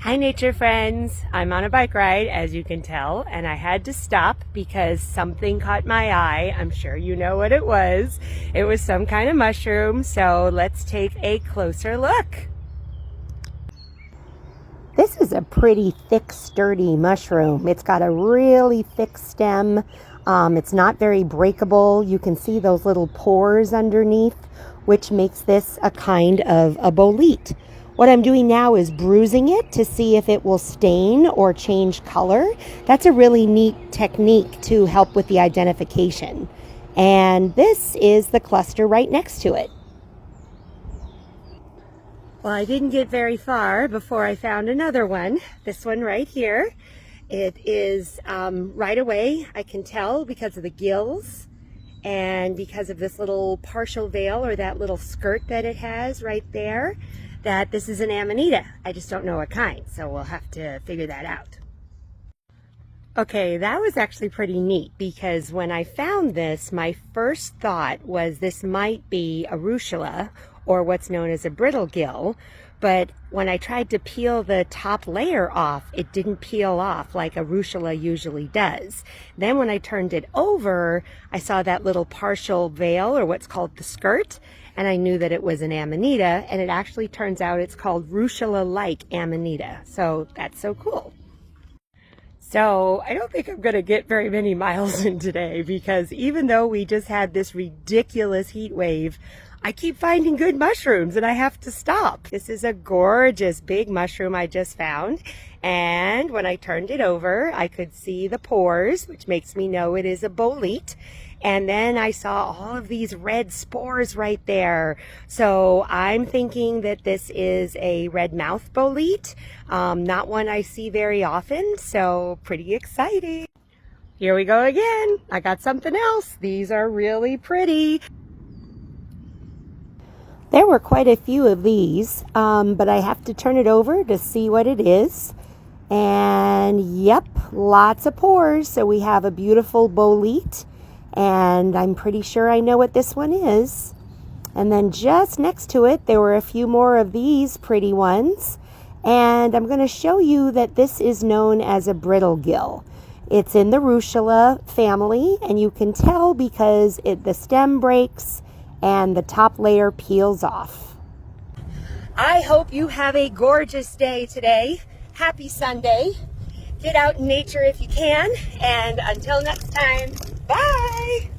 Hi nature friends, I'm on a bike ride as you can tell, and I had to stop because something caught my eye. I'm sure you know what it was. It was some kind of mushroom, so let's take a closer look. This is a pretty thick, sturdy mushroom. It's got a really thick stem. It's not very breakable. You can see those little pores underneath, which makes this a kind of a bolete. What I'm doing now is bruising it to see if it will stain or change color. That's a really neat technique to help with the identification. And this is the cluster right next to it. Well, I didn't get very far before I found another one. This one right here. It is right away, I can tell because of the gills and because of this little partial veil or that little skirt that it has right there, that this is an amanita. I just don't know what kind, so we'll have to figure that out. Okay, that was actually pretty neat because when I found this, my first thought was this might be a ruchula or what's known as a brittle gill, but when I tried to peel the top layer off, it didn't peel off like a ruchula usually does. Then when I turned it over, I saw that little partial veil or what's called the skirt, and I knew that it was an amanita, and it actually turns out it's called ruchula-like amanita. So that's so cool. So I don't think I'm going to get very many miles in today because even though we just had this ridiculous heat wave, I keep finding good mushrooms and I have to stop. This is a gorgeous big mushroom I just found, and when I turned it over I could see the pores, which makes me know it is a bolete. And then I saw all of these red spores right there. So I'm thinking that this is a red mouth bolete, not one I see very often, so pretty exciting. Here we go again. I got something else. These are really pretty. There were quite a few of these, but I have to turn it over to see what it is. And yep, lots of pores. So we have a beautiful bolete. And I'm pretty sure I know what this one is. And then just next to it, there were a few more of these pretty ones. And I'm going to show you that this is known as a brittle gill. It's in the ruchula family, and you can tell because the stem breaks and the top layer peels off. I hope you have a gorgeous day today. Happy Sunday. Get out in nature if you can. And until next time, bye!